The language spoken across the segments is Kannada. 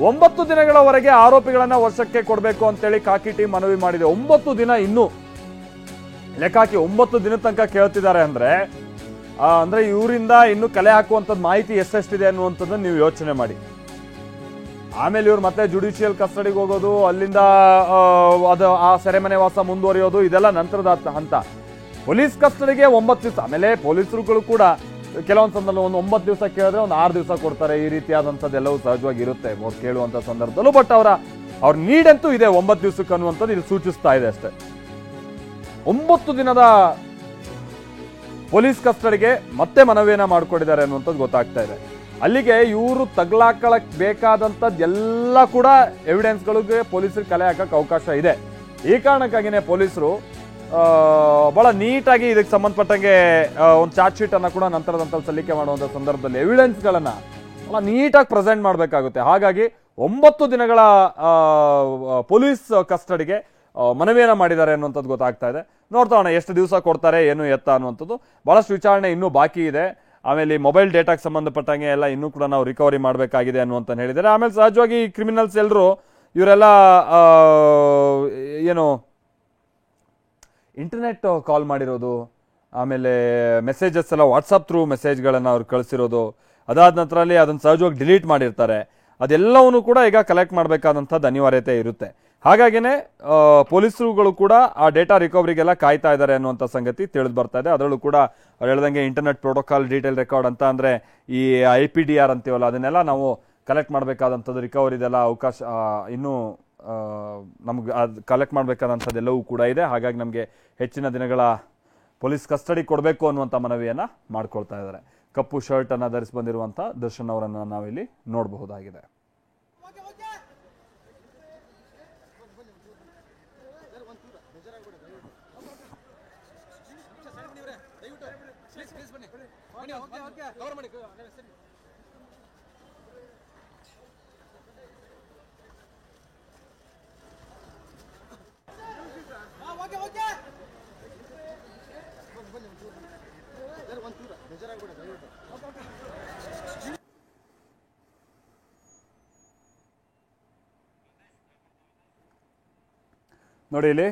9 ದಿನಗಳವರೆಗೆ ಆರೋಪಿಗಳನ್ನ ವಶಕ್ಕೆ ಕೊಡಬೇಕು ಅಂತೇಳಿ ಖಾಕಿ ಟೀಮ್ ಮನವಿ ಮಾಡಿದೆ. 9 ದಿನ ಇನ್ನು ಲೆಕ್ಕಾಕಿ 9 ದಿನ ತನಕ ಕೇಳ್ತಿದ್ದಾರೆ ಅಂದ್ರೆ ಇವರಿಂದ ಇನ್ನು ಕಲೆ ಹಾಕುವಂಥದ್ದು ಮಾಹಿತಿ ಎಷ್ಟೆಷ್ಟಿದೆ ಅನ್ನುವಂಥದ್ದನ್ನ ನೀವು ಯೋಚನೆ ಮಾಡಿ. ಆಮೇಲೆ ಇವ್ರು ಮತ್ತೆ ಜುಡಿಷಿಯಲ್ ಕಸ್ಟಡಿಗೆ ಹೋಗೋದು, ಅಲ್ಲಿಂದ ಅದು ಆ ಸೆರೆಮನೆ ವಾಸ ಮುಂದುವರಿಯೋದು, ಇದೆಲ್ಲ ನಂತರದ ಹಂತ. ಪೊಲೀಸ್ ಕಸ್ಟಡಿಗೆ 9 ದಿವಸ. ಆಮೇಲೆ ಪೊಲೀಸರುಗಳು ಕೂಡ ಕೆಲವೊಂದು ಸಂದರ್ಭ ಒಂದು 9 ದಿವಸ ಕೇಳಿದ್ರೆ ಒಂದು 6 ದಿವಸ ಕೊಡ್ತಾರೆ. ಈ ರೀತಿಯಾದಂಥದ್ದೆಲ್ಲವೂ ಸಹಜವಾಗಿ ಇರುತ್ತೆ ಅವ್ರು ಕೇಳುವಂಥ ಸಂದರ್ಭದಲ್ಲೂ. ಬಟ್ ಅವ್ರ ನೀಡಂತೂ ಇದೆ 9 ದಿವಸಕ್ಕೆ ಅನ್ನುವಂಥದ್ದು ಇಲ್ಲಿ ಸೂಚಿಸ್ತಾ ಇದೆ ಅಷ್ಟೇ. 9 ದಿನದ ಪೊಲೀಸ್ ಕಸ್ಟಡಿಗೆ ಮತ್ತೆ ಮನವಿಯನ್ನ ಮಾಡ್ಕೊಂಡಿದ್ದಾರೆ ಅನ್ನುವಂಥದ್ದು ಗೊತ್ತಾಗ್ತಾ ಇದೆ. ಅಲ್ಲಿಗೆ ಇವರು ತಗ್ಲಾಕಳಕ್ ಬೇಕಾದಂಥದ್ದು ಎಲ್ಲ ಕೂಡ ಎವಿಡೆನ್ಸ್ಗಳಿಗೆ ಪೊಲೀಸರು ಕಲೆ ಹಾಕಕ್ಕೆ ಅವಕಾಶ ಇದೆ. ಈ ಕಾರಣಕ್ಕಾಗಿನೇ ಪೊಲೀಸರು ಬಹಳ ನೀಟಾಗಿ ಇದಕ್ಕೆ ಸಂಬಂಧಪಟ್ಟಂಗೆ ಒಂದು ಚಾರ್ಜ್ ಶೀಟ್ ಅನ್ನ ಕೂಡ ನಂತರದಂತ ಸಲ್ಲಿಕೆ ಮಾಡುವಂಥ ಸಂದರ್ಭದಲ್ಲಿ ಎವಿಡೆನ್ಸ್ಗಳನ್ನ ಬಹಳ ನೀಟಾಗಿ ಪ್ರೆಸೆಂಟ್ ಮಾಡಬೇಕಾಗುತ್ತೆ. ಹಾಗಾಗಿ 9 ದಿನಗಳ ಪೊಲೀಸ್ ಕಸ್ಟಡಿಗೆ ಮನವಿಯನ್ನ ಮಾಡಿದ್ದಾರೆ ಅನ್ನುವಂಥದ್ದು ಗೊತ್ತಾಗ್ತಾ ಇದೆ. ನೋಡ್ತಾವಣ ಎಷ್ಟು ದಿವಸ ಕೊಡ್ತಾರೆ, ಏನು ಎತ್ತ ಅನ್ನುವಂಥದ್ದು. ಬಹಳಷ್ಟು ವಿಚಾರಣೆ ಇನ್ನೂ ಬಾಕಿ ಇದೆ. ಆಮೇಲೆ ಮೊಬೈಲ್ ಡೇಟಾಗೆ ಸಂಬಂಧಪಟ್ಟಂಗೆ ಎಲ್ಲ ಇನ್ನೂ ಕೂಡ ನಾವು ರಿಕವರಿ ಮಾಡಬೇಕಾಗಿದೆ ಅನ್ನುವಂತ ಹೇಳಿದ್ದಾರೆ. ಆಮೇಲೆ ಸಹಜವಾಗಿ ಕ್ರಿಮಿನಲ್ಸ್ ಎಲ್ಲರೂ ಇವರೆಲ್ಲ ಏನು ಇಂಟರ್ನೆಟ್ ಕಾಲ್ ಮಾಡಿರೋದು, ಆಮೇಲೆ ಮೆಸೇಜಸ್ ಎಲ್ಲ ವಾಟ್ಸಪ್ ಥ್ರೂ ಮೆಸೇಜ್ಗಳನ್ನು ಅವ್ರು ಕಳಿಸಿರೋದು, ಅದಾದ ನಂತರದಲ್ಲಿ ಅದನ್ನು ಸಹಜವಾಗಿ ಡಿಲೀಟ್ ಮಾಡಿರ್ತಾರೆ. ಅದೆಲ್ಲವನ್ನೂ ಕೂಡ ಈಗ ಕಲೆಕ್ಟ್ ಮಾಡಬೇಕಾದಂಥದ್ದು ಅನಿವಾರ್ಯತೆ ಇರುತ್ತೆ. ಹಾಗಾಗಿನೇ ಪೊಲೀಸರುಗಳು ಕೂಡ ಆ ಡೇಟಾ ರಿಕವರಿಗೆಲ್ಲ ಕಾಯ್ತಾ ಇದ್ದಾರೆ ಅನ್ನುವಂಥ ಸಂಗತಿ ತಿಳಿದು ಬರ್ತಾ ಇದೆ. ಅದರಲ್ಲೂ ಕೂಡ ಅವ್ರು ಹೇಳ್ದಂಗೆ ಇಂಟರ್ನೆಟ್ ಪ್ರೋಟೋಕಾಲ್ ಡೀಟೇಲ್ ರೆಕಾರ್ಡ್ ಅಂತ ಅಂದರೆ ಈ IPDR ಅಂತೀವಲ್ಲ, ಅದನ್ನೆಲ್ಲ ನಾವು ಕಲೆಕ್ಟ್ ಮಾಡಬೇಕಾದಂಥದ್ದು, ರಿಕವರಿದೆಲ್ಲ ಅವಕಾಶ ಇನ್ನೂ ನಮ್ಗೆ ಅದು ಕಲೆಕ್ಟ್ ಮಾಡಬೇಕಾದಂಥದ್ದೆಲ್ಲವೂ ಕೂಡ ಇದೆ. ಹಾಗಾಗಿ ನಮಗೆ ಹೆಚ್ಚಿನ ದಿನಗಳ ಪೊಲೀಸ್ ಕಸ್ಟಡಿ ಕೊಡಬೇಕು ಅನ್ನುವಂಥ ಮನವಿಯನ್ನು ಮಾಡ್ಕೊಳ್ತಾ ಇದ್ದಾರೆ. ಕಪ್ಪು ಶರ್ಟ್ ಅನ್ನು ಧರಿಸಿ ಬಂದಿರುವಂಥ ದರ್ಶನ್ ಅವರನ್ನು ನಾವಿಲ್ಲಿ ನೋಡಬಹುದಾಗಿದೆ. ನೋಡಿ ಇಲ್ಲಿ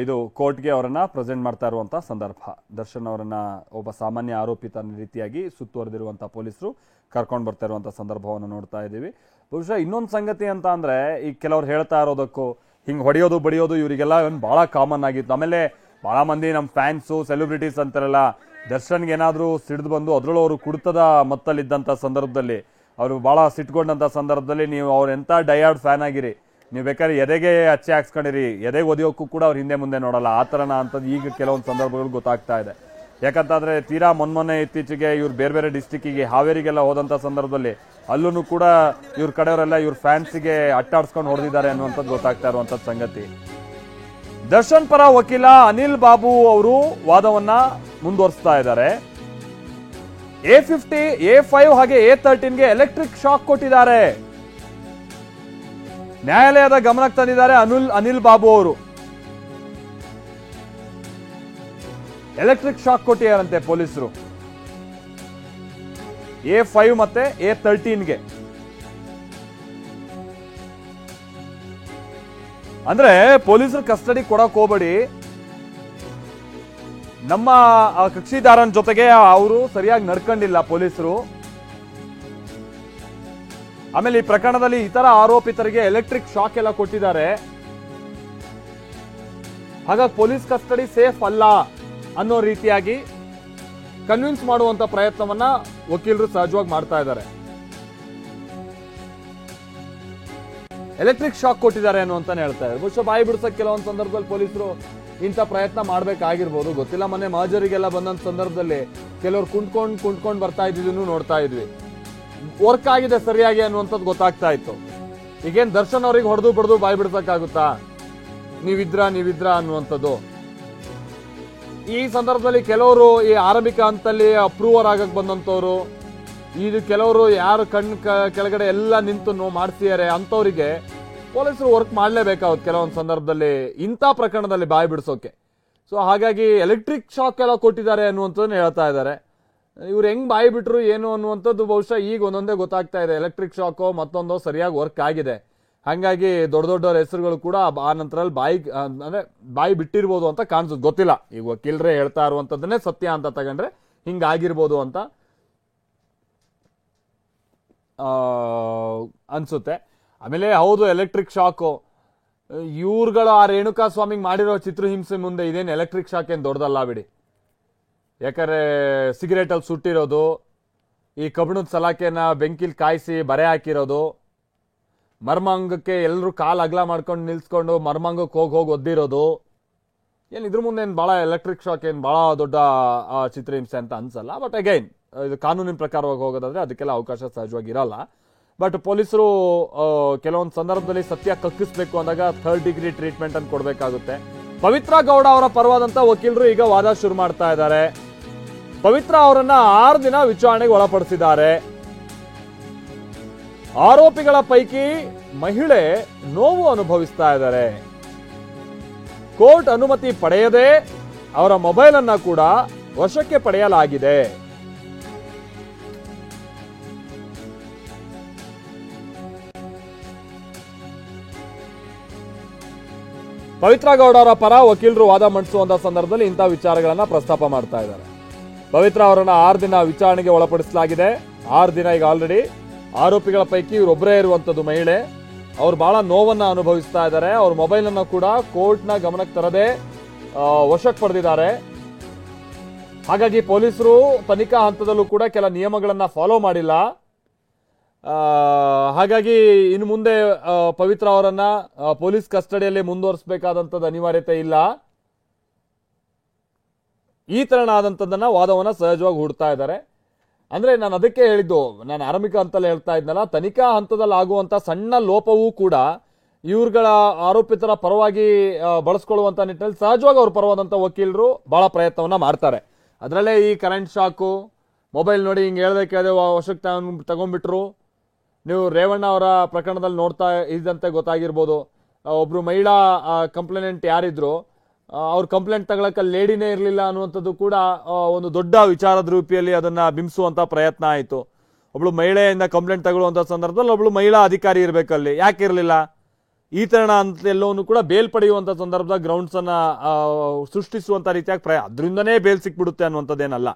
ಇದು ಕೋರ್ಟ್ಗೆ ಅವರನ್ನ ಪ್ರೆಸೆಂಟ್ ಮಾಡ್ತಾ ಇರುವಂತ ಸಂದರ್ಭ. ದರ್ಶನ್ ಅವರನ್ನ ಒಬ್ಬ ಸಾಮಾನ್ಯ ಆರೋಪಿತ ರೀತಿಯಾಗಿ ಸುತ್ತುವರೆದಿರುವಂತ ಪೊಲೀಸರು ಕರ್ಕೊಂಡು ಬರ್ತಾ ಇರುವಂತ ಸಂದರ್ಭವನ್ನು ನೋಡ್ತಾ ಇದ್ದೀವಿ. ಬಹುಶಃ ಇನ್ನೊಂದು ಸಂಗತಿ ಅಂತ ಅಂದ್ರೆ ಈ ಕೆಲವ್ರು ಹೇಳ್ತಾ ಇರೋದಕ್ಕೂ ಹಿಂಗೆ ಹೊಡೆಯೋದು ಬಡಿಯೋದು ಇವರಿಗೆಲ್ಲ ಬಹಳ ಕಾಮನ್ ಆಗಿತ್ತು. ಆಮೇಲೆ ಬಹಳ ಮಂದಿ ನಮ್ಮ ಫ್ಯಾನ್ಸು ಸೆಲೆಬ್ರಿಟೀಸ್ ಅಂತಾರಲ್ಲ, ದರ್ಶನ್ಗೆ ಏನಾದರೂ ಸಿಡಿದು ಬಂದು ಅದರಲ್ಲೂ ಅವರು ಕುಡಿತದ ಮತ್ತಲ್ಲಿದ್ದಂಥ ಸಂದರ್ಭದಲ್ಲಿ ಅವರು ಬಹಳ ಸಿಟ್ಕೊಂಡಂಥ ಸಂದರ್ಭದಲ್ಲಿ ನೀವು ಅವ್ರ ಎಂಥ ಡಯಾರ್ಡ್ ಫ್ಯಾನ್ ಆಗಿರಿ, ನೀವು ಬೇಕಾದ್ರೆ ಎದೆಗೆ ಅಚ್ಚೆ ಹಾಕ್ಸ್ಕೊಂಡಿರಿ, ಎದೆಗೆ ಒದಿಯೋಕ್ಕೂ ಕೂಡ ಅವ್ರು ಹಿಂದೆ ಮುಂದೆ ನೋಡಲ್ಲ. ಆ ಥರನ ಅಂಥದ್ದು ಈಗ ಕೆಲವೊಂದು ಸಂದರ್ಭಗಳು ಗೊತ್ತಾಗ್ತಾ ಇದೆ. ಯಾಕಂತಂದ್ರೆ ತೀರಾ ಮೊನ್ನೆ ಇತ್ತೀಚೆಗೆ ಇವ್ರು ಬೇರೆ ಬೇರೆ ಡಿಸ್ಟಿಕ್ಕಿಗೆ ಹಾವೇರಿಗೆಲ್ಲ ಹೋದಂಥ ಸಂದರ್ಭದಲ್ಲಿ ಅಲ್ಲೂ ಕೂಡ ಇವ್ರ ಕಡೆಯವರೆಲ್ಲ ಇವ್ರ ಫ್ಯಾನ್ಸಿಗೆ ಅಟ್ಟಾಡ್ಸ್ಕೊಂಡು ಹೊಡೆದಿದ್ದಾರೆ ಅನ್ನುವಂಥದ್ದು ಗೊತ್ತಾಗ್ತಾ ಇರುವಂಥದ್ದು ಸಂಗತಿ. ದರ್ಶನ್ ಪರ ವಕೀಲ ಅನಿಲ್ ಬಾಬು ಅವರು ವಾದವನ್ನ ಮುಂದುವರಿಸ್ತಾ ಇದ್ದಾರೆ. A50, A5 ಹಾಗೆ A13ಗೆ ಎಲೆಕ್ಟ್ರಿಕ್ ಶಾಕ್ ಕೊಟ್ಟಿದ್ದಾರೆ. ನ್ಯಾಯಾಲಯದ ಗಮನಕ್ಕೆ ತಂದಿದ್ದಾರೆ ಅನಿಲ್ ಬಾಬು ಅವರು. ಎಲೆಕ್ಟ್ರಿಕ್ ಶಾಕ್ ಕೊಟ್ಟಿದ್ದಾರಂತೆ ಪೊಲೀಸರು A5 ಮತ್ತೆ A13ಗೆ. ಅಂದ್ರೆ ಪೊಲೀಸರು ಕಸ್ಟಡಿ ಕೊಡಕ್ ಹೋಗ್ಬೇಡಿ, ನಮ್ಮ ಕಕ್ಷಿದಾರನ ಜೊತೆಗೆ ಅವರು ಸರಿಯಾಗಿ ನಡ್ಕೊಂಡಿಲ್ಲ ಪೊಲೀಸರು. ಆಮೇಲೆ ಈ ಪ್ರಕರಣದಲ್ಲಿ ಇತರ ಆರೋಪಿತರಿಗೆ ಎಲೆಕ್ಟ್ರಿಕ್ ಶಾಕ್ ಎಲ್ಲ ಕೊಟ್ಟಿದ್ದಾರೆ. ಹಾಗಾಗಿ ಪೊಲೀಸ್ ಕಸ್ಟಡಿ ಸೇಫ್ ಅಲ್ಲ ಅನ್ನೋ ರೀತಿಯಾಗಿ ಕನ್ವಿನ್ಸ್ ಮಾಡುವಂತ ಪ್ರಯತ್ನವನ್ನ ವಕೀಲರು ಸಹಜವಾಗಿ ಮಾಡ್ತಾ ಇದ್ದಾರೆ. ಎಲೆಕ್ಟ್ರಿಕ್ ಶಾಕ್ ಕೊಟ್ಟಿದ್ದಾರೆ ಅನ್ನುವಂತಾನೆ ಹೇಳ್ತಾ ಇದ್ದಾರೆ. ಬಹುಶಃ ಬಾಯಿ ಬಿಡಿಸಕ್ಕೆ ಕೆಲವೊಂದು ಸಂದರ್ಭದಲ್ಲಿ ಪೊಲೀಸರು ಇಂಥ ಪ್ರಯತ್ನ ಮಾಡ್ಬೇಕಾಗಿರ್ಬೋದು, ಗೊತ್ತಿಲ್ಲ. ಮೊನ್ನೆ ಮಹಜರಿಗೆಲ್ಲ ಬಂದಂತ ಸಂದರ್ಭದಲ್ಲಿ ಕೆಲವರು ಕುಂಟ್ಕೊಂಡು ಬರ್ತಾ ಇದ್ದಿದ್ದನ್ನು ನೋಡ್ತಾ ಇದ್ವಿ. ವರ್ಕ್ ಆಗಿದೆ ಸರಿಯಾಗಿ ಅನ್ನುವಂಥದ್ದು ಗೊತ್ತಾಗ್ತಾ ಇತ್ತು. ಈಗೇನ್ ದರ್ಶನ್ ಅವ್ರಿಗೆ ಹೊಡೆದು ಬಡ್ದು ಬಾಯಿ ಬಿಡ್ಸಕ್ಕಾಗುತ್ತಾ, ನೀವಿದ್ರ ಅನ್ನುವಂಥದ್ದು. ಈ ಸಂದರ್ಭದಲ್ಲಿ ಕೆಲವರು ಈ ಆರಂಭಿಕ ಹಂತದಲ್ಲಿ ಅಪ್ರೂವರ್ ಆಗಕ್ ಬಂದಂತವ್ರು, ಇದು ಕೆಲವರು ಯಾರು ಕೆಳಗಡೆ ಎಲ್ಲ ನಿಂತು ಮಾಡ್ತಿದ್ದಾರೆ ಅಂತವರಿಗೆ ಪೊಲೀಸರು ವರ್ಕ್ ಮಾಡಲೇಬೇಕಾಗುತ್ತೆ ಕೆಲವೊಂದು ಸಂದರ್ಭದಲ್ಲಿ ಇಂಥ ಪ್ರಕರಣದಲ್ಲಿ ಬಾಯಿ ಬಿಡಿಸೋಕೆ. ಸೊ ಹಾಗಾಗಿ ಎಲೆಕ್ಟ್ರಿಕ್ ಶಾಕ್ ಎಲ್ಲ ಕೊಟ್ಟಿದ್ದಾರೆ ಅನ್ನುವಂಥದ್ದನ್ನ ಹೇಳ್ತಾ ಇದ್ದಾರೆ. ಇವ್ರು ಹೆಂಗ್ ಬಾಯಿ ಬಿಟ್ರು ಏನು ಅನ್ನುವಂಥದ್ದು ಬಹುಶಃ ಈಗ ಒಂದೊಂದೇ ಗೊತ್ತಾಗ್ತಾ ಇದೆ. ಎಲೆಕ್ಟ್ರಿಕ್ ಶಾಕೋ ಮತ್ತೊಂದೋ ಸರಿಯಾಗಿ ವರ್ಕ್ ಆಗಿದೆ, ಹಾಗಾಗಿ ದೊಡ್ಡ ದೊಡ್ಡವರ ಹೆಸರುಗಳು ಕೂಡ ಆ ನಂತರದಲ್ಲಿ ಬಾಯಿ ಬಿಟ್ಟಿರ್ಬೋದು ಅಂತ ಕಾಣಿಸುತ್ತೆ. ಗೊತ್ತಿಲ್ಲ, ಈಗ ವಕೀಲರೇ ಹೇಳ್ತಾ ಇರುವಂತದ್ದನ್ನೇ ಸತ್ಯ ಅಂತ ತಗೊಂಡ್ರೆ ಹಿಂಗಾಗಿರ್ಬೋದು ಅಂತ ಅನ್ಸುತ್ತೆ. ಆಮೇಲೆ ಹೌದು, ಎಲೆಕ್ಟ್ರಿಕ್ ಶಾಕು ಇವ್ರುಗಳು ಆ ರೇಣುಕಾ ಸ್ವಾಮಿಗೆ ಮಾಡಿರೋ ಚಿತ್ರಹಿಂಸೆ ಮುಂದೆ ಇದೇನು ಎಲೆಕ್ಟ್ರಿಕ್ ಶಾಕ್ ಏನು ದೊಡ್ಡದಲ್ಲ ಬಿಡಿ. ಯಾಕಂದ್ರೆ ಸಿಗರೇಟಲ್ಲಿ ಸುಟ್ಟಿರೋದು, ಈ ಕಬ್ಬಿಣದ ಸಲಾಕೆನ ಬೆಂಕಿಲಿ ಕಾಯಿಸಿ ಬರೆ ಹಾಕಿರೋದು, ಮರ್ಮಾಂಗಕ್ಕೆ ಎಲ್ಲರೂ ಕಾಲು ಅಗಲ ಮಾಡ್ಕೊಂಡು ನಿಲ್ಸ್ಕೊಂಡು ಮರ್ಮಾಂಗಕ್ಕೆ ಹೋಗಿ ಒದ್ದಿರೋದು, ಏನು ಇದ್ರ ಮುಂದೆ ಏನು ಭಾಳ ಎಲೆಕ್ಟ್ರಿಕ್ ಶಾಕ್ ಏನು ಭಾಳ ದೊಡ್ಡ ಚಿತ್ರಹಿಂಸೆ ಅಂತ ಅನ್ಸಲ್ಲ. ಬಟ್ ಅಗೈನ್ ಇದು ಕಾನೂನಿನ ಪ್ರಕಾರವಾಗಿ ಹೋಗೋದಾದ್ರೆ ಅದಕ್ಕೆಲ್ಲ ಅವಕಾಶ ಸಹಜವಾಗಿ ಇರಲ್ಲ. ಬಟ್ ಪೊಲೀಸರು ಕೆಲವೊಂದು ಸಂದರ್ಭದಲ್ಲಿ ಸತ್ಯ ಕಕ್ಕಿಸ್ಬೇಕು ಅಂದಾಗ 3rd ಡಿಗ್ರಿ ಟ್ರೀಟ್ಮೆಂಟ್ ಅನ್ನು ಕೊಡಬೇಕಾಗುತ್ತೆ. ಪವಿತ್ರ ಗೌಡ ಅವರ ಪರವಾದಂತ ವಕೀಲರು ಈಗ ವಾದ ಶುರು ಮಾಡ್ತಾ ಇದ್ದಾರೆ. ಪವಿತ್ರ ಅವರನ್ನ 6 ದಿನ ವಿಚಾರಣೆಗೆ ಒಳಪಡಿಸಿದ್ದಾರೆ. ಆರೋಪಿಗಳ ಪೈಕಿ ಮಹಿಳೆ ನೋವು ಅನುಭವಿಸ್ತಾ ಇದ್ದಾರೆ. ಕೋರ್ಟ್ ಅನುಮತಿ ಪಡೆಯದೆ ಅವರ ಮೊಬೈಲ್ ಅನ್ನ ಕೂಡ ವಶಕ್ಕೆ ಪಡೆಯಲಾಗಿದೆ. ಪವಿತ್ರ ಗೌಡ ಅವರ ಪರ ವಕೀಲರು ವಾದ ಮಂಡಿಸುವಂತ ಸಂದರ್ಭದಲ್ಲಿ ಇಂತಹ ವಿಚಾರಗಳನ್ನ ಪ್ರಸ್ತಾಪ ಮಾಡ್ತಾ ಇದ್ದಾರೆ. ಪವಿತ್ರ ಅವರನ್ನ 6 ದಿನ ವಿಚಾರಣೆಗೆ ಒಳಪಡಿಸಲಾಗಿದೆ. 6 ದಿನ ಈಗ ಆಲ್ರೆಡಿ. ಆರೋಪಿಗಳ ಪೈಕಿ ಇವರೊಬ್ಬರೇ ಇರುವಂತದ್ದು ಮಹಿಳೆ. ಅವ್ರು ಬಹಳ ನೋವನ್ನ ಅನುಭವಿಸ್ತಾ ಇದ್ದಾರೆ. ಅವ್ರ ಮೊಬೈಲ್ ಅನ್ನು ಕೂಡ ಕೋರ್ಟ್ನ ಗಮನಕ್ಕೆ ತರದೆ ವಶಕ್ಕೆ ಪಡೆದಿದ್ದಾರೆ. ಹಾಗಾಗಿ ಪೊಲೀಸರು ತನಿಖಾ ಹಂತದಲ್ಲೂ ಕೂಡ ಕೆಲ ನಿಯಮಗಳನ್ನ ಫಾಲೋ ಮಾಡಿಲ್ಲ. ಹಾಗಾಗಿ ಇನ್ನು ಮುಂದೆ ಪವಿತ್ರ ಅವರನ್ನ ಪೊಲೀಸ್ ಕಸ್ಟಡಿಯಲ್ಲಿ ಮುಂದುವರಿಸಬೇಕಾದಂಥದ್ದು ಅನಿವಾರ್ಯತೆ ಇಲ್ಲ. ಈ ತರನಾದಂಥದ್ದನ್ನ ವಾದವನ್ನ ಸಹಜವಾಗಿ ಹೂಡ್ತಾ ಇದ್ದಾರೆ. ಅಂದ್ರೆ ನಾನು ಅದಕ್ಕೆ ಹೇಳಿದ್ದು, ನಾನು ಆರಂಭಿಕ ಹಂತದಲ್ಲಿ ಹೇಳ್ತಾ ಇದ್ನಲ್ಲ, ತನಿಖಾ ಹಂತದಲ್ಲಿ ಆಗುವಂತ ಸಣ್ಣ ಲೋಪವೂ ಕೂಡ ಇವ್ರುಗಳ ಆರೋಪಿತರ ಪರವಾಗಿ ಬಳಸ್ಕೊಳ್ಳುವಂತ ನಿಟ್ಟಿನಲ್ಲಿ ಸಹಜವಾಗಿ ಅವ್ರ ಪರವಾದಂತ ವಕೀಲರು ಬಹಳ ಪ್ರಯತ್ನವನ್ನ ಮಾಡ್ತಾರೆ. ಅದರಲ್ಲೇ ಈ ಕರೆಂಟ್ ಶಾಕು, ಮೊಬೈಲ್ ನೋಡಿ ಹಿಂಗೆ ಹೇಳ್ದೆ ಕೇಳದೆ ವಶಕ್ಕೆ ತಗೊಂಡ್ಬಿಟ್ರು. ನೀವು ರೇವಣ್ಣ ಅವರ ಪ್ರಕರಣದಲ್ಲಿ ನೋಡ್ತಾ ಇದ್ದಂತೆ ಗೊತ್ತಾಗಿರ್ಬೋದು. ಒಬ್ರು ಮಹಿಳಾ ಕಂಪ್ಲೇಂಟ್ ಯಾರಿದ್ರು, ಅವ್ರ ಕಂಪ್ಲೇಂಟ್ ತಗೊಳಕ್ಕೆ ಲೇಡಿನೇ ಇರಲಿಲ್ಲ ಅನ್ನುವಂಥದ್ದು ಕೂಡ ಒಂದು ದೊಡ್ಡ ವಿಚಾರದ ರೂಪಿಯಲ್ಲಿ ಅದನ್ನ ಬಿಂಬಿಸುವಂತ ಪ್ರಯತ್ನ ಆಯಿತು. ಒಬ್ಳು ಮಹಿಳೆಯಿಂದ ಕಂಪ್ಲೇಂಟ್ ತಗೊಳ್ಳುವಂತ ಸಂದರ್ಭದಲ್ಲಿ ಒಬ್ಳು ಮಹಿಳಾ ಅಧಿಕಾರಿ ಇರಬೇಕಲ್ಲಿ, ಯಾಕೆ ಇರಲಿಲ್ಲ? ಈ ತರಣ ಅಂತ ಎಲ್ಲವನ್ನೂ ಕೂಡ ಬೇಲ್ ಪಡೆಯುವಂತ ಸಂದರ್ಭದಾಗ ಗ್ರೌಂಡ್ಸ್ ಅನ್ನ ಸೃಷ್ಟಿಸುವಂತ ರೀತಿಯಾಗಿ ಅದರಿಂದನೇ ಬೇಲ್ ಸಿಕ್ಬಿಡುತ್ತೆ ಅನ್ನುವಂಥದ್ದೇನಲ್ಲ.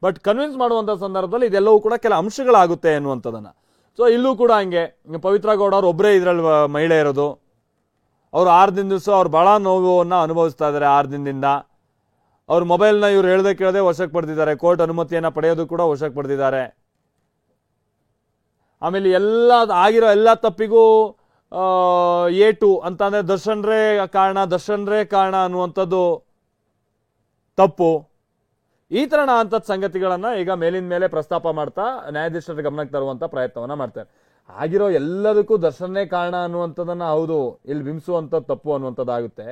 ಬಟ್ ಕನ್ವಿನ್ಸ್ ಮಾಡುವಂತ ಸಂದರ್ಭದಲ್ಲಿ ಇದೆಲ್ಲವೂ ಕೂಡ ಕೆಲ ಅಂಶಗಳಾಗುತ್ತೆ ಅನ್ನುವಂಥದ್ದನ್ನ. ಸೊ ಇಲ್ಲೂ ಕೂಡ ಹಂಗೆ ಪವಿತ್ರ ಗೌಡ ಅವ್ರು ಒಬ್ಬರೇ ಇದ್ರಲ್ಲಿ ಮಹಿಳೆ ಇರೋದು. ಅವ್ರು 6 ದಿವಸ ಅವ್ರು ಬಹಳ ನೋವನ್ನ ಅನುಭವಿಸ್ತಾ ಇದ್ದಾರೆ. 6 ದಿನದಿಂದ ಅವ್ರ ಮೊಬೈಲ್ನ ಇವ್ರು ಹೇಳ್ದೆ ಕೇಳದೆ ವಶಕ್ಕೆ ಪಡೆದಿದ್ದಾರೆ. ಕೋರ್ಟ್ ಅನುಮತಿಯನ್ನ ಪಡೆಯೋದು ಕೂಡ ವಶಕ್ಕೆ ಪಡೆದಿದ್ದಾರೆ. ಆಮೇಲೆ ಆಗಿರೋ ಎಲ್ಲ ತಪ್ಪಿಗೂ A2 ಅಂತಂದ್ರೆ ದರ್ಶನ್ರೇ ಕಾರಣ ಅನ್ನುವಂಥದ್ದು ತಪ್ಪು. ಈ ತರಣ ಅಂತ ಸಂಗತಿಗಳನ್ನ ಈಗ ಮೇಲಿನ ಮೇಲೆ ಪ್ರಸ್ತಾಪ ಮಾಡ್ತಾ ನ್ಯಾಯಾಧೀಶರ ಗಮನಕ್ಕೆ ತರುವಂತ ಪ್ರಯತ್ನವನ್ನ ಮಾಡ್ತಾರೆ. ಆಗಿರೋ ಎಲ್ಲದಕ್ಕೂ ದರ್ಶನೇ ಕಾರಣ ಅನ್ನುವಂಥದ್ದನ್ನ ಹೌದು ಇಲ್ಲಿ ಬಿಂಬಿಸುವಂತ ತಪ್ಪು ಅನ್ನುವಂಥದ್ದಾಗುತ್ತೆ.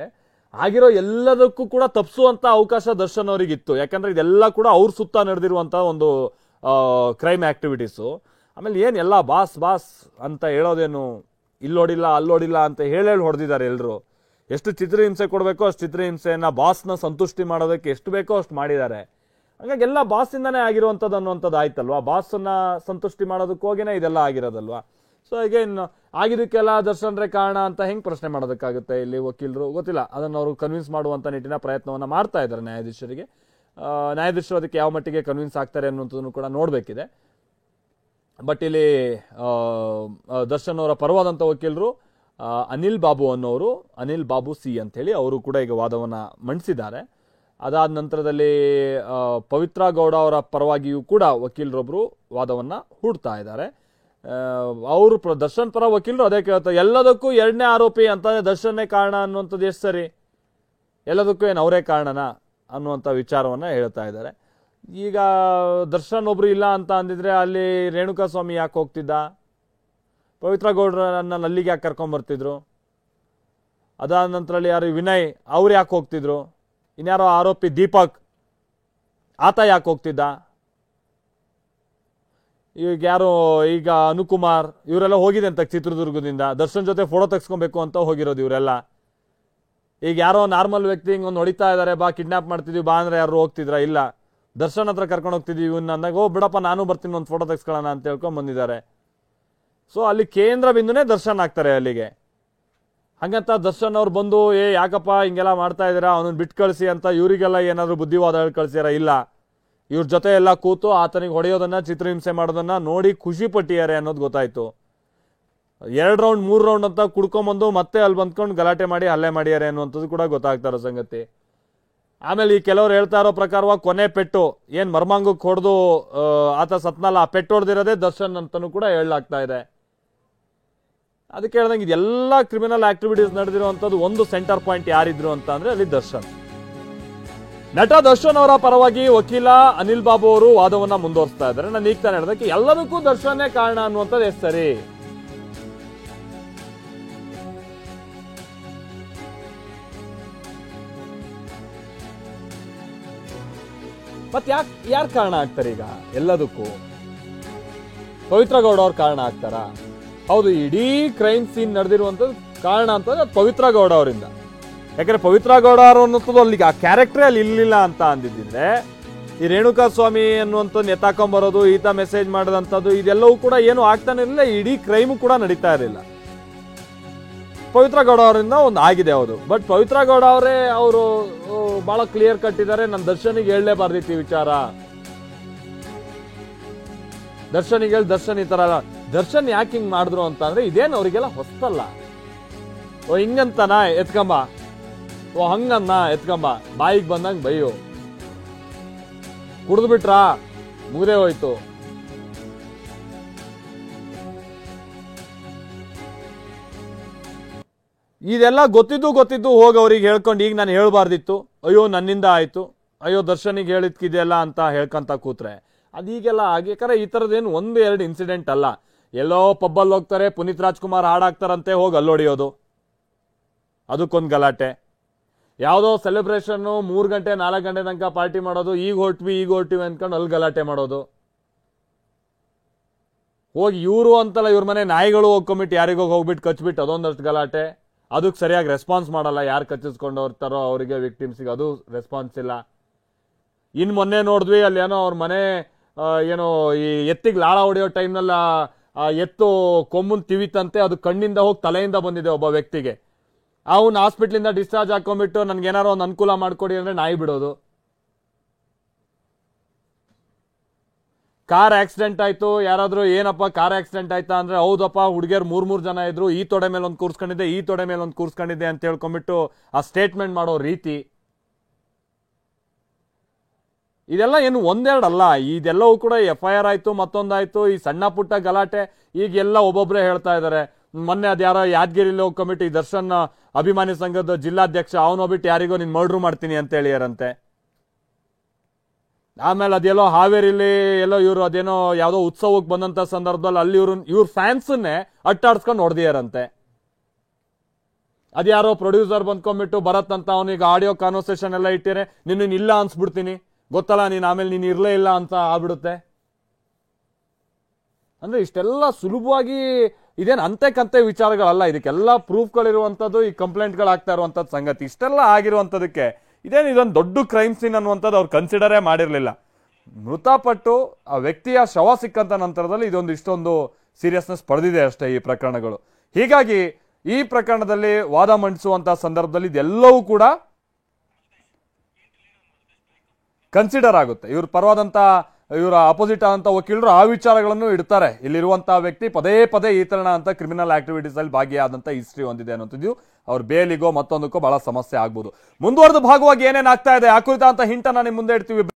ಆಗಿರೋ ಎಲ್ಲದಕ್ಕೂ ಕೂಡ ತಪ್ಪಿಸುವಂತ ಅವಕಾಶ ದರ್ಶನ್ ಅವರಿಗಿತ್ತು. ಯಾಕಂದ್ರೆ ಇದೆಲ್ಲ ಕೂಡ ಅವ್ರ ಸುತ್ತ ನಡೆದಿರುವಂತ ಒಂದು ಕ್ರೈಮ್ ಆಕ್ಟಿವಿಟೀಸು. ಆಮೇಲೆ ಏನ್ ಎಲ್ಲ ಬಾಸ್ ಅಂತ ಹೇಳೋದೇನು, ಇಲ್ಲೋಡಿಲ್ಲ ಅಲ್ಲೋಡಿಲ್ಲ ಅಂತ ಹೇಳಿ ಹೊಡೆದಿದ್ದಾರೆ ಎಲ್ರು. ಎಷ್ಟು ಚಿತ್ರಹಿಂಸೆ ಕೊಡಬೇಕೋ ಅಷ್ಟು ಚಿತ್ರಹಿಂಸೆಯನ್ನ ಬಾಸ್ನ ಸಂತುಷ್ಟಿ ಮಾಡೋದಕ್ಕೆ ಎಷ್ಟು ಬೇಕೋ ಅಷ್ಟು ಮಾಡಿದ್ದಾರೆ. ಹಾಗಾಗಿ ಎಲ್ಲ ಬಾಸಿಂದಾನೇ ಆಗಿರುವಂಥದ್ದು ಅನ್ನುವಂಥದ್ದು ಆಯ್ತಲ್ವಾ. ಬಾಸನ್ನ ಸಂತುಷ್ಟಿ ಮಾಡೋದಕ್ಕೆ ಹೋಗಿನೇ ಇದೆಲ್ಲ ಆಗಿರೋದಲ್ವಾ. ಸೊ ಅಗೇನ್ ಆಗಿದ್ದಕ್ಕೆಲ್ಲ ದರ್ಶನ್ರೇ ಕಾರಣ ಅಂತ ಹೆಂಗ್ ಪ್ರಶ್ನೆ ಮಾಡೋದಕ್ಕಾಗುತ್ತೆ ಇಲ್ಲಿ ವಕೀಲರು? ಗೊತ್ತಿಲ್ಲ. ಅದನ್ನು ಅವರು ಕನ್ವಿನ್ಸ್ ಮಾಡುವಂತ ನಿಟ್ಟಿನ ಪ್ರಯತ್ನವನ್ನ ಮಾಡ್ತಾ ಇದ್ದಾರೆ ನ್ಯಾಯಾಧೀಶರಿಗೆ. ನ್ಯಾಯಾಧೀಶರು ಅದಕ್ಕೆ ಯಾವ ಮಟ್ಟಿಗೆ ಕನ್ವಿನ್ಸ್ ಆಗ್ತಾರೆ ಅನ್ನುವಂಥದ್ದನ್ನು ಕೂಡ ನೋಡ್ಬೇಕಿದೆ. ಬಟ್ ಇಲ್ಲಿ ದರ್ಶನ್ ಅವರ ಪರವಾದಂಥ ವಕೀಲರು ಅನಿಲ್ ಬಾಬು ಸಿ ಅಂತ ಹೇಳಿ ಅವರು ಕೂಡ ಈಗ ವಾದವನ್ನ ಮಂಡಿಸಿದ್ದಾರೆ. ಅದಾದ ನಂತರದಲ್ಲಿ ಪವಿತ್ರ ಗೌಡ ಅವರ ಪರವಾಗಿಯೂ ಕೂಡ ವಕೀಲರೊಬ್ರು ವಾದವನ್ನ ಹೂಡ್ತಾ ಇದ್ದಾರೆ. ಅವರು ದರ್ಶನ್ ಪರ ವಕೀಲರು ಅದೇ ಕೇಳ್ತಾರೆ, ಎಲ್ಲದಕ್ಕೂ 2ನೇ ಆರೋಪಿ ಅಂತಂದ್ರೆ ದರ್ಶನ್ನೇ ಕಾರಣ ಅನ್ನುವಂಥದ್ದು ಎಷ್ಟು ಸರಿ? ಎಲ್ಲದಕ್ಕೂ ಏನು ಅವರೇ ಕಾರಣನಾ ಅನ್ನುವಂಥ ವಿಚಾರವನ್ನ ಹೇಳ್ತಾ ಇದ್ದಾರೆ. ಈಗ ದರ್ಶನ್ ಒಬ್ರು ಇಲ್ಲ ಅಂತ ಅಂದಿದ್ರೆ ಅಲ್ಲಿ ರೇಣುಕಾ ಸ್ವಾಮಿ ಯಾಕೆ ಹೋಗ್ತಿದ್ದ? ಪವಿತ್ರ ಗೌಡ್ರನ್ನ ಅಲ್ಲಿಗೆ ಯಾಕೆ ಕರ್ಕೊಂಡ್ ಬರ್ತಿದ್ರು? ಅದಾದ ನಂತರದಲ್ಲಿ ಯಾರು ವಿನಯ್ ಅವ್ರು ಯಾಕೆ ಹೋಗ್ತಿದ್ರು? ಇನ್ಯಾರೋ ಆರೋಪಿ ದೀಪಕ್ ಆತ ಯಾಕೆ ಹೋಗ್ತಿದ್ದ? ಈಗ ಅನುಕುಮಾರ್ ಇವರೆಲ್ಲ ಹೋಗಿದೆ ಅಂತ ಚಿತ್ರದುರ್ಗದಿಂದ ದರ್ಶನ್ ಜೊತೆ ಫೋಟೋ ತೆಗೆಸ್ಕೊಬೇಕು ಅಂತ ಹೋಗಿರೋದು ಇವರೆಲ್ಲ. ಈಗ ಯಾರೋ ನಾರ್ಮಲ್ ವ್ಯಕ್ತಿ ಹಿಂಗೊಂದು ಹೊಡಿತಾ ಇದ್ದಾರೆ, ಬಾ ಕಿಡ್ನಾಪ್ ಮಾಡ್ತಿದ್ವಿ ಬಾ ಅಂದ್ರೆ ಯಾರು ಹೋಗ್ತಿದ್ರ? ಇಲ್ಲ. ದರ್ಶನ್ ಹತ್ರ ಕರ್ಕೊಂಡು ಹೋಗ್ತಿದ್ದೀವಿ ಇವನ್ನ ಅಂದಾಗ ಬಿಡಪ್ಪ ನಾನು ಬರ್ತೀನಿ ಒಂದು ಫೋಟೋ ತೆಗೆಸ್ಕೊಳ್ಳೋಣ ಅಂತ ಹೇಳ್ಕೊಂಡು ಬಂದಿದ್ದಾರೆ. ಸೊ ಅಲ್ಲಿ ಕೇಂದ್ರ ಬಿಂದುನೇ ದರ್ಶನ್ ಆಗ್ತಾರೆ ಅಲ್ಲಿಗೆ. ಹಂಗಂತ ದರ್ಶನ್ ಅವ್ರು ಬಂದು ಯಾಕಪ್ಪ ಹಿಂಗೆಲ್ಲ ಮಾಡ್ತಾ ಇದ್ದೀರಾ, ಅವನನ್ನ ಬಿಟ್ಟು ಕಳಿಸಿ ಅಂತ ಇವರಿಗೆಲ್ಲ ಏನಾದ್ರು ಬುದ್ಧಿವಾದ ಹೇಳಿ ಕಳ್ಸಿರ? ಇಲ್ಲ, ಇವ್ರ ಜೊತೆ ಎಲ್ಲ ಕೂತು ಆತನಿಗೆ ಹೊಡೆಯೋದನ್ನ, ಚಿತ್ರಹಿಂಸೆ ಮಾಡೋದನ್ನ ನೋಡಿ ಖುಷಿ ಪಟ್ಟಿದ್ದಾರೆ ಅನ್ನೋದು ಗೊತ್ತಾಯ್ತು. 2 ರೌಂಡ್ 3 ರೌಂಡ್ ಅಂತ ಕುಡ್ಕೊಂಬಂದು ಮತ್ತೆ ಅಲ್ಲಿ ಬಂದ್ಕೊಂಡು ಗಲಾಟೆ ಮಾಡಿ ಹಲ್ಲೆ ಮಾಡಿದ್ದಾರೆ ಅನ್ನುವಂಥದ್ದು ಕೂಡ ಗೊತ್ತಾಗ್ತಾ ಇರೋ ಸಂಗತಿ. ಆಮೇಲೆ ಈ ಕೆಲವ್ರು ಹೇಳ್ತಾ ಇರೋ ಪ್ರಕಾರವಾಗಿ ಕೊನೆ ಪೆಟ್ಟು ಏನ್ ಮರ್ಮಾಂಗಕ್ಕೆ ಹೊಡೆದು ಆತ ಸತ್ನಲ್ಲ, ಆ ಪೆಟ್ಟು ಹೊಡೆದಿರೋದೇ ದರ್ಶನ್ ಅಂತಾನೂ ಕೂಡ ಹೇಳಲಾಗ್ತಾ ಇದೆ. ಅದಕ್ಕೆ ಹೇಳ್ದಂಗೆ ಇದೆಲ್ಲ ಕ್ರಿಮಿನಲ್ ಆಕ್ಟಿವಿಟೀಸ್ ನಡೆದಿರುವಂತದ್ದು ಒಂದು ಸೆಂಟರ್ ಪಾಯಿಂಟ್ ಯಾರಿದ್ರು ಅಂತ ಅಂದ್ರೆ ಅಲ್ಲಿ ದರ್ಶನ್. ನಟ ದರ್ಶನ್ ಅವರ ಪರವಾಗಿ ವಕೀಲ ಅನಿಲ್ ಬಾಬು ಅವರು ವಾದವನ್ನ ಮುಂದುವರಿಸ್ತಾ ಇದ್ದಾರೆ. ನಾನು ಈಗ ತಾನೇ ಹೇಳೋದಕ್ಕೆ ಎಲ್ಲದಕ್ಕೂ ದರ್ಶನ್ನೇ ಕಾರಣ ಅನ್ನುವಂಥದ್ದು ಎಷ್ಟು ಸರಿ? ಮತ್ತೆ ಯಾರು ಕಾರಣ ಆಗ್ತಾರೆ ಈಗ ಎಲ್ಲದಕ್ಕೂ? ಪವಿತ್ರ ಗೌಡ ಅವ್ರು ಕಾರಣ ಆಗ್ತಾರಾ? ಹೌದು, ಇಡೀ ಕ್ರೈಮ್ ಸೀನ್ ನಡೆದಿರುವಂತದ್ದು ಕಾರಣ ಅಂತಂದ್ರೆ ಅದು ಪವಿತ್ರ ಗೌಡ ಅವರಿಂದ. ಯಾಕಂದ್ರೆ ಪವಿತ್ರ ಗೌಡ ಅವರು ಅನ್ನೋದು ಅಲ್ಲಿಗೆ ಆ ಕ್ಯಾರೆಕ್ಟರ್ ಅಲ್ಲಿ ಇರ್ಲಿಲ್ಲ ಅಂತ ಅಂದಿದ್ರೆ ಈ ರೇಣುಕಾ ಸ್ವಾಮಿ ಅನ್ನುವಂಥದ್ದು ಎತ್ತಾಕೊಂಬರೋದು, ಈತ ಮೆಸೇಜ್ ಮಾಡಿದಂಥದ್ದು ಇದೆಲ್ಲವೂ ಕೂಡ ಏನು ಆಗ್ತಾನೆ ಇರಲಿಲ್ಲ, ಇಡೀ ಕ್ರೈಮು ಕೂಡ ನಡೀತಾ ಇರಲಿಲ್ಲ. ಪವಿತ್ರ ಗೌಡ ಅವರಿಂದ ಒಂದು ಆಗಿದೆ ಹೌದು. ಬಟ್ ಪವಿತ್ರ ಗೌಡ ಅವರೇ ಅವರು ಬಹಳ ಕ್ಲಿಯರ್ ಕಟ್ಟಿದ್ದಾರೆ, ನಾನು ದರ್ಶನಿಗೆ ಹೇಳಲೇಬಾರ್ದಿತ್ತು ಈ ವಿಚಾರ. ದರ್ಶನಿಗೆ ಹೇಳಿ ದರ್ಶನ್ ಈ ತರ ದರ್ಶನ್ ಯಾಕೆ ಹಿಂಗ್ ಮಾಡಿದ್ರು ಅಂತ ಅಂದ್ರೆ ಇದೇನು ಅವರಿಗೆಲ್ಲ ಹೊಸ್ತಲ್ಲ. ಓ ಹಿಂಗಂತನ ಎತ್ಕಂಬ, ಓ ಹಂಗನ್ನ ಎತ್ಕಂಬ, ಬಾಯಿಗೆ ಬಂದಂಗ ಬೈಯು, ಕುಡಿದು ಬಿಟ್ರಾ ಮುಗ್ದೇ ಹೋಯ್ತು. ಇದೆಲ್ಲ ಗೊತ್ತಿದ್ದು ಹೋಗಿ ಅವ್ರಿಗೆ ಹೇಳ್ಕೊಂಡು ಈಗ ನಾನು ಹೇಳ್ಬಾರ್ದಿತ್ತು, ಅಯ್ಯೋ ನನ್ನಿಂದ ಆಯ್ತು, ಅಯ್ಯೋ ದರ್ಶನಿಗೆ ಹೇಳಿದ್ಕಿದೆಯಲ್ಲ ಅಂತ ಹೇಳ್ಕಂತ ಕೂತ್ರೆ ಅದೀಗೆಲ್ಲ ಆಗಿ. ಯಾಕಂದ್ರೆ ಈ ತರದೇನು 1-2 ಇನ್ಸಿಡೆಂಟ್ ಅಲ್ಲ. ಎಲ್ಲೋ ಪಬ್ಬಲ್ಲಿ ಹೋಗ್ತಾರೆ, ಪುನೀತ್ ರಾಜ್ಕುಮಾರ್ ಹಾಡಾಕ್ತಾರಂತೆ, ಹೋಗಿ ಅಲ್ಲೊಡಿಯೋದು, ಅದಕ್ಕೊಂದು ಗಲಾಟೆ. ಯಾವುದೋ ಸೆಲೆಬ್ರೇಷನ್ 3 ಗಂಟೆ 4 ಗಂಟೆ ತನಕ ಪಾರ್ಟಿ ಮಾಡೋದು, ಈಗ ಹೊರಟಿವಿ ಅಂದ್ಕೊಂಡು ಅಲ್ಲಿ ಗಲಾಟೆ ಮಾಡೋದು. ಹೋಗಿ ಇವರು ಅಂತಲ್ಲ, ಇವ್ರ ಮನೆ ನಾಯಿಗಳು ಹೋಗ್ಕೊಂಬಿಟ್ಟು ಯಾರಿಗೋ ಹೋಗ್ಬಿಟ್ಟು ಕಚ್ಬಿಟ್ಟು ಅದೊಂದಷ್ಟು ಗಲಾಟೆ. ಅದಕ್ಕೆ ಸರಿಯಾಗಿ ರೆಸ್ಪಾನ್ಸ್ ಮಾಡಲ್ಲ, ಯಾರು ಕಚ್ಚಿಸ್ಕೊಂಡು ಹೋಗ್ತಾರೋ ಅವರಿಗೆ ವಿಕ್ಟಿಮ್ಸಿಗೆ ಅದು ರೆಸ್ಪಾನ್ಸ್ ಇಲ್ಲ. ಇನ್ ಮೊನ್ನೆ ನೋಡಿದ್ವಿ ಅಲ್ಲಿ ಏನೋ ಅವ್ರ ಮನೆ ಏನೋ ಈ ಎತ್ತಿಗೆ ಲಾಳ ಹೊಡೆಯೋ ಟೈಮ್ನಲ್ಲಿ ಎತ್ತು ಕೊಂಬನ್ ತಿವಿತಂತೆ, ಅದು ಕಣ್ಣಿಂದ ಹೋಗಿ ತಲೆಯಿಂದ ಬಂದಿದೆ ಒಬ್ಬ ವ್ಯಕ್ತಿಗೆ. ಅವನು ಹಾಸ್ಪಿಟ್ಲಿಂದ ಡಿಸ್ಚಾರ್ಜ್ ಹಾಕೊಂಡ್ಬಿಟ್ಟು ನನ್ಗೆ ಏನಾರೋ ಒಂದು ಅನುಕೂಲ ಮಾಡ್ಕೊಡಿ ಅಂದ್ರೆ ನಾಯಿ ಬಿಡೋದು. ಕಾರ್ ಆಕ್ಸಿಡೆಂಟ್ ಆಯ್ತು, ಯಾರಾದ್ರೂ ಏನಪ್ಪ ಕಾರ್ ಆಕ್ಸಿಡೆಂಟ್ ಆಯ್ತಾ ಅಂದ್ರೆ ಹೌದಪ್ಪ ಹುಡುಗಿಯರು 3 ಜನ ಇದ್ರು, ಈ ತೊಡೆ ಮೇಲೆ ಒಂದು ಕೂರ್ಸ್ಕೊಂಡಿದ್ದೆ, ಈ ತೊಡೆ ಮೇಲೆ ಒಂದು ಕೂರ್ಸ್ಕೊಂಡಿದ್ದೆ ಅಂತ ಹೇಳ್ಕೊಂಡ್ಬಿಟ್ಟು ಆ ಸ್ಟೇಟ್ಮೆಂಟ್ ಮಾಡೋ ರೀತಿ. ಇದೆಲ್ಲ ಏನು 1-2 ಅಲ್ಲ, ಇದೆಲ್ಲವೂ ಕೂಡ FIR ಆಯ್ತು, ಮತ್ತೊಂದಾಯ್ತು, ಈ ಸಣ್ಣ ಪುಟ್ಟ ಗಲಾಟೆ ಈಗ ಎಲ್ಲ ಒಬ್ಬೊಬ್ರೆ ಹೇಳ್ತಾ ಇದಾರೆ. ಮೊನ್ನೆ ಅದ್ಯಾರೋ ಯಾದಗಿರಿಲಿ ಹೋಗ್ಕೊಂಡ್ಬಿಟ್ಟು ಈ ದರ್ಶನ್ ಅಭಿಮಾನಿ ಸಂಘದ ಜಿಲ್ಲಾಧ್ಯಕ್ಷ ಅವನು ಹೋಗ್ಬಿಟ್ಟು ಯಾರಿಗೋ ನೀನ್ ಮರ್ಡ್ರು ಮಾಡ್ತೀನಿ ಅಂತ ಹೇಳಿಯಾರಂತೆ. ಆಮೇಲೆ ಅದೆಲ್ಲೋ ಹಾವೇರಿಲಿ ಎಲ್ಲೋ ಇವರು ಅದೇನೋ ಯಾವ್ದೋ ಉತ್ಸವಕ್ಕೆ ಬಂದಂತ ಸಂದರ್ಭದಲ್ಲಿ ಅಲ್ಲಿ ಇವ್ರ ಫ್ಯಾನ್ಸನ್ನೇ ಅಟ್ಟಾಡ್ಸ್ಕೊಂಡು ಹೊಡೆದಿಯಾರಂತೆ. ಅದ್ಯಾರೋ ಪ್ರೊಡ್ಯೂಸರ್ ಬಂದ್ಕೊಂಡ್ಬಿಟ್ಟು ಭರತ್ ಅಂತ ಅವನಿಗೆ ಆಡಿಯೋ ಕಾನ್ವರ್ಸೇಷನ್ ಎಲ್ಲ ಇಟ್ಟಿರೆ ನಿನ್ನ ಇಲ್ಲ ಅನ್ಸ್ಬಿಡ್ತೀನಿ, ಗೊತ್ತಲ್ಲ ನೀನ್ ಆಮೇಲೆ ನೀನ್ ಇರ್ಲೇ ಇಲ್ಲ ಅಂತ ಆಗ್ಬಿಡುತ್ತೆ. ಅಂದ್ರೆ ಇಷ್ಟೆಲ್ಲ ಸುಲಭವಾಗಿ ಇದೇನು ಅಂತೆ ವಿಚಾರಗಳಲ್ಲ, ಇದಕ್ಕೆಲ್ಲ ಪ್ರೂಫ್ಗಳಿರುವಂತದ್ದು ಈ ಕಂಪ್ಲೇಂಟ್ಗಳಾಗ್ತಾ ಇರುವಂತದ್ದು ಸಂಗತಿ. ಇಷ್ಟೆಲ್ಲ ಆಗಿರುವಂತದಕ್ಕೆ ಇದೊಂದು ದೊಡ್ಡ ಕ್ರೈಮ್ ಸೀನ್ ಅನ್ನುವಂಥದ್ದು ಅವ್ರು ಕನ್ಸಿಡರೇ ಮಾಡಿರ್ಲಿಲ್ಲ. ಮೃತಪಟ್ಟು ಆ ವ್ಯಕ್ತಿಯ ಶವ ಸಿಕ್ಕಂತ ನಂತರದಲ್ಲಿ ಇಷ್ಟೊಂದು ಸೀರಿಯಸ್ನೆಸ್ ಪಡೆದಿದೆ ಅಷ್ಟೇ ಈ ಪ್ರಕರಣಗಳು. ಹೀಗಾಗಿ ಈ ಪ್ರಕರಣದಲ್ಲಿ ವಾದ ಮಂಡಿಸುವಂತಹ ಸಂದರ್ಭದಲ್ಲಿ ಇದೆಲ್ಲವೂ ಕೂಡ ಕನ್ಸಿಡರ್ ಆಗುತ್ತೆ. ಇವ್ರ ಪರವಾದಂತ ಇವರ ಅಪೋಸಿಟ್ ಆದಂತ ವಕೀಲರು ಆ ವಿಚಾರಗಳನ್ನು ಇಡ್ತಾರೆ. ಇಲ್ಲಿರುವಂತಹ ವ್ಯಕ್ತಿ ಪದೇ ಈ ತರ ಅಂತ ಕ್ರಿಮಿನಲ್ ಆಕ್ಟಿವಿಟೀಸ್ ಅಲ್ಲಿ ಭಾಗಿಯಾದಂತ ಹಿಸ್ಟ್ರಿ ಹೊಂದಿದೆ ಅನ್ನೋದು ಅವ್ರ ಬೇಲಿಗೋ ಮತ್ತೊಂದಕ್ಕೋ ಬಹಳ ಸಮಸ್ಯೆ ಆಗ್ಬೋದು. ಮುಂದುವರೆದ ಭಾಗವಾಗಿ ಏನೇನಾಗ್ತಾ ಇದೆ ಆ ಕುರಿತಂತ ಹಿಂಟ್ ಅನ್ನ ನಿಮ್ ಮುಂದೆ ಇಡ್ತೀವಿ.